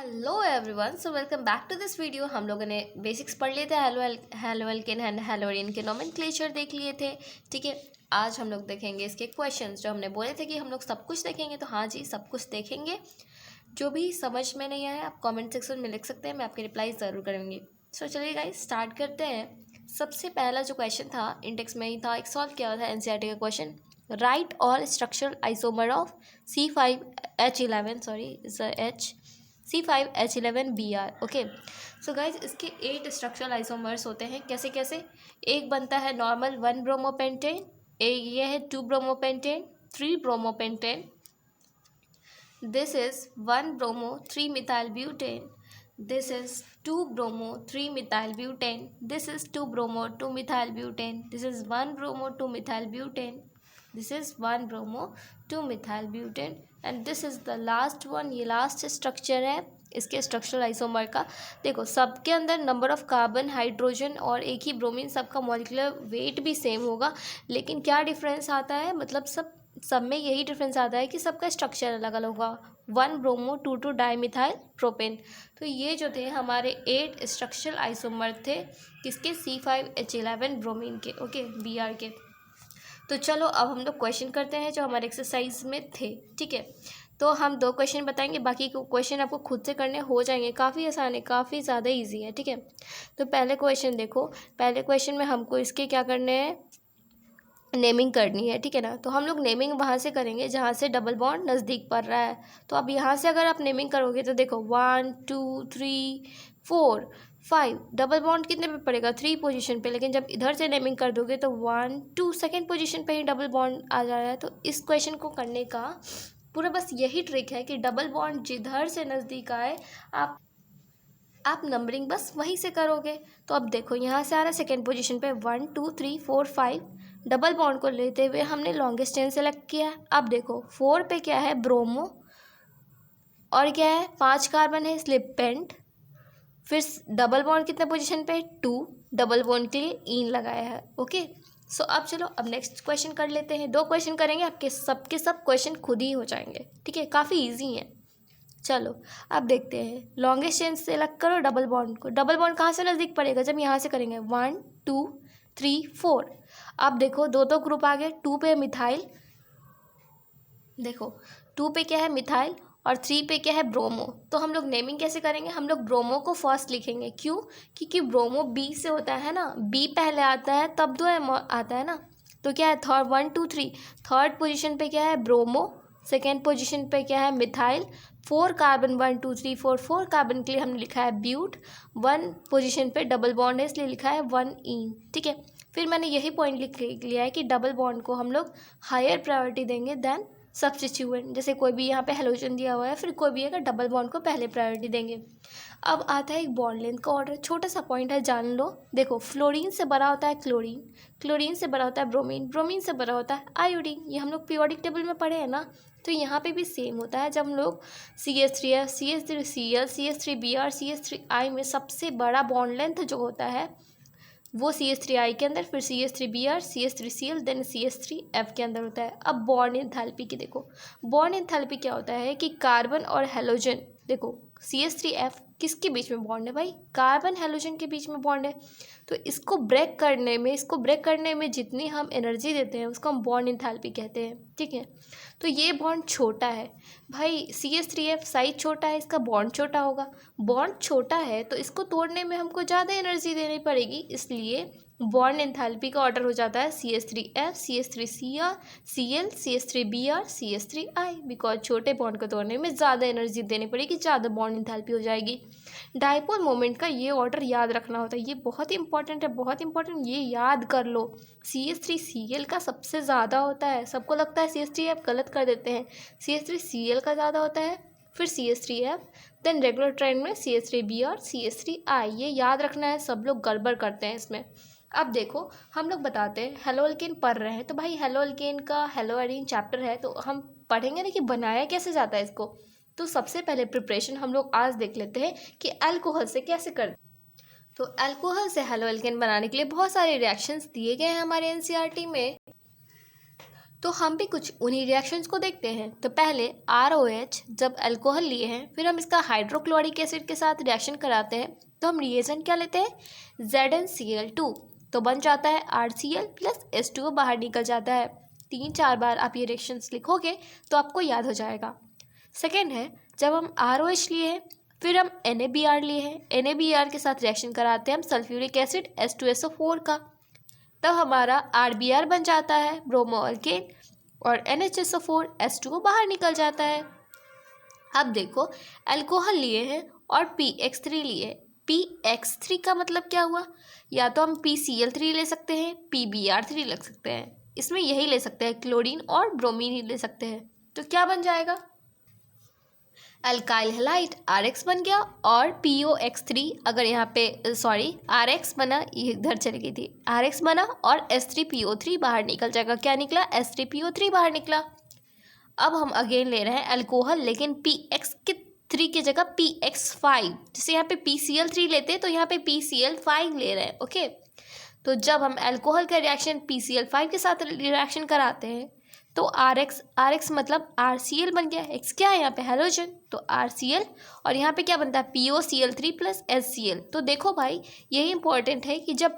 Hello everyone, so welcome back to this video. हम लोगों ने बेसिक्स पढ़ लिए थे, हेलो एल्केन एंड हेलोरिन के नोमेनक्लेचर देख लिए थे। ठीक है, आज हम लोग देखेंगे इसके क्वेश्चंस। जो हमने बोले थे कि हम लोग सब कुछ देखेंगे, तो हाँ जी, सब कुछ देखेंगे। जो भी समझ में नहीं आया आप कमेंट सेक्शन में लिख सकते हैं, मैं आपकी रिप्लाई ज़रूर करूँगी। सो चलिए गाइस स्टार्ट करते हैं। सबसे पहला जो क्वेश्चन था इंडेक्स में ही था, एक सॉल्व किया था एनसीईआरटी का question. Right all structural isomer of C5H11 C5H11Br। Okay, so guys इसके 8 स्ट्रक्चरल आइसोमर्स होते हैं। कैसे कैसे? एक बनता है नॉर्मल 1 ब्रोमोपेंटेन, एक ये है 2 bromopentane, 3 bromopentane. This is 1 bromo 3 methyl butane. This is 2 bromo 3 methyl butane. This is 2 bromo 2 methyl butane. This is 1 bromo 2 methyl butane. This is 1 bromo 2 methyl butane and this is the last one. ये last structure है इसके structural isomer का। देखो, सबके अंदर number of carbon, hydrogen और एक ही bromine, सबका मॉलिक्यूलर वेट भी सेम होगा, लेकिन क्या डिफरेंस आता है, मतलब सब में यही डिफरेंस आता है कि सबका स्ट्रक्चर अलग अलग होगा। 1 ब्रोमो 2 डाइमिथाइल प्रोपेन। तो ये जो थे हमारे 8 स्ट्रक्चरल आइसोमर थे किसके? C5H11 ब्रोमीन के। ओके, Br के। तो चलो अब हम लोग क्वेश्चन करते हैं जो हमारे एक्सरसाइज में थे। ठीक है, तो हम 2 क्वेश्चन बताएंगे, बाकी क्वेश्चन आपको खुद से करने हो जाएंगे। काफ़ी आसान है, काफ़ी ज़्यादा इजी है। ठीक है, तो पहले क्वेश्चन देखो। पहले क्वेश्चन में हमको इसके क्या करने हैं, नेमिंग करनी है। ठीक है ना, तो हम लोग नेमिंग वहाँ से करेंगे जहाँ से डबल बॉन्ड नज़दीक पड़ रहा है। तो अब यहाँ से अगर आप नेमिंग करोगे तो देखो 1 2 3 4 5, डबल बॉन्ड कितने पे पड़ेगा? 3 पोजीशन पे। लेकिन जब इधर से नेमिंग कर दोगे तो 1 2 सेकेंड पोजीशन पे ही डबल बॉन्ड आ जा रहा है। तो इस क्वेश्चन को करने का पूरा बस यही ट्रिक है कि डबल बॉन्ड जिधर से नज़दीक आए आप नंबरिंग बस वहीं से करोगे। तो अब देखो यहाँ से आ रहा है सेकेंड पोजीशन पे 1 2 3 4 5, डबल बॉन्ड को लेते हुए हमने लॉन्गेस्ट चेन सेलेक्ट किया है। अब देखो 4 पे क्या है? ब्रोमो, और क्या है? 5 कार्बन है स्लिप पेंट। फिर डबल बॉन्ड कितने पोजीशन पे? 2, डबल बॉन्ड के लिए ईन लगाया है। ओके, सो अब चलो अब नेक्स्ट क्वेश्चन कर लेते हैं। 2 क्वेश्चन करेंगे, आपके सब क्वेश्चन खुद ही हो जाएंगे। ठीक है, काफ़ी ईजी है। चलो अब देखते हैं। लॉन्गेस्ट चेन सेलेक्ट करो डबल बॉन्ड को। डबल बॉन्ड कहाँ से नज़दीक पड़ेगा? जब यहाँ से करेंगे 1 2 3 4। अब देखो दो ग्रुप आ गए। 2 पे मिथाइल, देखो 2 पे क्या है? मिथाइल, और 3 पे क्या है? ब्रोमो। तो हम लोग नेमिंग कैसे करेंगे? हम लोग ब्रोमो को फर्स्ट लिखेंगे। क्यों? क्योंकि ब्रोमो बी से होता है ना, बी पहले आता है तब दो आता है ना। तो क्या है? 1 2 3, थर्ड पोजीशन पे क्या है? ब्रोमो, सेकेंड पोजीशन पे क्या है? मिथाइल। 4 कार्बन 1 2 3 4, 4 कार्बन के लिए हमने लिखा है ब्यूट। 1 पोजीशन पे डबल बॉन्ड है इसलिए लिखा है 1 ईन। ठीक है, फिर मैंने यही पॉइंट लिख लिया है कि डबल बॉन्ड को हम लोग हायर प्रायोरिटी देंगे देन सब्स्टिट्यूएंट। जैसे कोई भी यहाँ पे हेलोजन दिया हुआ है, फिर कोई भी अगर डबल बॉन्ड को पहले प्रायोरिटी देंगे। अब आता है एक बॉन्ड लेंथ का ऑर्डर। छोटा सा पॉइंट है, जान लो। देखो, फ्लोरीन से बड़ा होता है क्लोरीन, क्लोरीन से बड़ा होता है ब्रोमीन, ब्रोमीन से बड़ा होता है आयोडीन। ये हम लोग पीरियोडिक टेबल में पढ़े हैं ना, तो यहाँ पे भी सेम होता है। जब हम लोग CH3F, CH3Cl, CH3Br, CH3I में सबसे बड़ा बॉन्ड लेंथ जो होता है वो CH3I के अंदर, फिर CH3Br, CH3Cl, देन CH3F के अंदर होता है। अब बॉन्ड एंथैल्पी की देखो। बॉन्ड एंथैल्पी क्या होता है कि कार्बन और हेलोजन, देखो CH3F किसके बीच में बॉन्ड है भाई? कार्बन हेलोजन के बीच में बॉन्ड है। तो इसको ब्रेक करने में जितनी हम एनर्जी देते हैं उसको हम बॉन्ड एंथैल्पी कहते हैं। ठीक है, तो ये बॉन्ड छोटा है भाई। CH3F साइज छोटा है, इसका बॉन्ड छोटा होगा। बॉन्ड छोटा है तो इसको तोड़ने में हमको ज़्यादा एनर्जी देनी पड़ेगी, इसलिए बॉन्ड एंथैल्पी का ऑर्डर हो जाता है CH3F, CH3Cl, Cl, CH3Br, CH3I। Because छोटे बॉन्ड को तोड़ने में ज़्यादा एनर्जी देनी पड़ेगी, ज़्यादा बॉन्ड एंथैल्पी हो जाएगी। डाइपोल मोमेंट का ये ऑर्डर याद रखना होता है, ये बहुत इंपॉर्टेंट है, बहुत इंपॉर्टेंट। ये याद कर लो। CH3Cl का सबसे ज़्यादा होता है। सबको लगता है CH3F, गलत कर देते हैं। CH3Cl का ज़्यादा होता है, फिर CH3F, देन रेगुलर ट्रेंड में CH3Br, CH3I। ये याद रखना है, सब लोग गड़बड़ करते हैं इसमें। अब देखो हम लोग बताते हैं, हेलो अल्केन पढ़ रहे हैं तो भाई हेलो अल्केन का हेलो एरीन चैप्टर है, तो हम पढ़ेंगे ना कि बनाया कैसे जाता है इसको। तो सबसे पहले प्रिपरेशन हम लोग आज देख लेते हैं कि अल्कोहल से कैसे करते। तो अल्कोहल से हेलो एल्केन बनाने के लिए बहुत सारे रिएक्शंस दिए गए हैं हमारे एनसीईआरटी में। तो हम भी कुछ उन्हीं रिएक्शंस को देखते हैं। तो पहले ROH जब अल्कोहल लिए हैं, फिर हम इसका हाइड्रोक्लोरिक एसिड के साथ रिएक्शन कराते हैं, तो हम रिएजेंट क्या लेते हैं, ZnCl2, तो बन जाता है RCl प्लस H2O, बाहर निकल जाता है। 3-4 बार आप ये रिएक्शंस लिखोगे तो आपको याद हो जाएगा। सेकेंड है, जब हम ROH लिए हैं, फिर हम NaBr लिए हैं, NaBr के साथ रिएक्शन कराते हैं हम सल्फ्यूरिक एसिड H2SO4 का, तब हमारा RBr बन जाता है ब्रोमो अल्केन, और NHSO4 H2O बाहर निकल जाता है। अब देखो, अल्कोहल लिए हैं और PX3 लिए हैं। PX3 का मतलब क्या हुआ, या तो हम PCl3 ले सकते हैं, PBr3 ले सकते हैं, इसमें यही ले सकते हैं, क्लोरीन और ब्रोमीन ही ले सकते हैं। तो क्या बन जाएगा, अल्काइल हैलाइड RX बन गया, और POX3, अगर यहाँ पे सॉरी RX बना, ये इधर चली गई थी, RX बना और S3PO3 बाहर निकल जाएगा। क्या निकला, S3PO3 बाहर निकला। अब हम अगेन ले रहे हैं अल्कोहल, लेकिन PX3 की जगह PX5, जैसे यहाँ पे PCl3 लेते हैं तो यहाँ पे PCl5 ले रहे हैं। ओके, तो जब हम अल्कोहल का रिएक्शन PCl5 के साथ रिएक्शन कराते हैं तो RX मतलब RCl बन गया। X क्या है यहाँ पे, हैलोजन, तो RCl, और यहाँ पे क्या बनता है, POCl3 प्लस HCl। तो देखो भाई, यही इंपॉर्टेंट है कि जब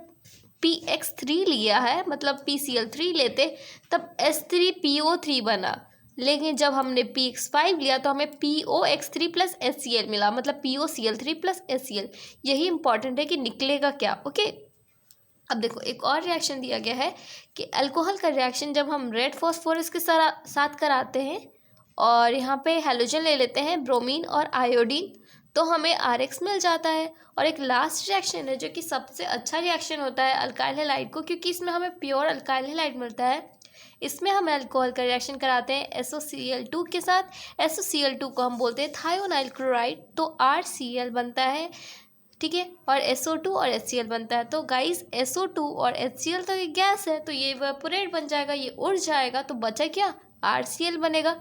PX3 लिया है, मतलब PCl3 लेते, तब S3PO3 बना, लेकिन जब हमने PX5 लिया तो हमें POX3 प्लस HCl मिला, मतलब POCl3 प्लस HCl। यही इंपॉर्टेंट है कि निकलेगा क्या। ओके, अब देखो एक और रिएक्शन दिया गया है कि अल्कोहल का रिएक्शन जब हम रेड फॉस्फोरस के साथ कराते हैं और यहाँ पे हैलोजन ले लेते हैं, ब्रोमीन और आयोडीन, तो हमें RX मिल जाता है। और एक लास्ट रिएक्शन है जो कि सबसे अच्छा रिएक्शन होता है अल्काइल हैलाइड को, क्योंकि इसमें हमें प्योर अल्काइल हैलाइड मिलता है। इसमें हम अल्कोहल का रिएक्शन कराते हैं SOCl2 के साथ। SOCl2 को हम बोलते हैं थायोनाइल क्लोराइड, तो RCl बनता है, ठीक है, और SO2 और HCl बनता है। तो गाइस, SO2 और HCl तो ये गैस है, तो ये इवेपोरेट बन जाएगा, ये उड़ जाएगा, तो बचा क्या, RCl बनेगा।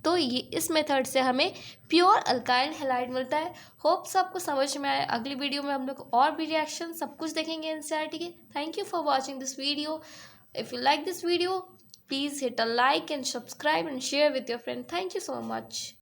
तो ये इस मेथड से हमें प्योर अल्काइल हैलाइड मिलता है। होप सबको समझ में आए। अगली वीडियो में हम लोग और भी रिएक्शन सब कुछ देखेंगे NCERT के। Thank you for watching this video. If you like this video, please hit a like and subscribe and share with your friend. Thank you so much.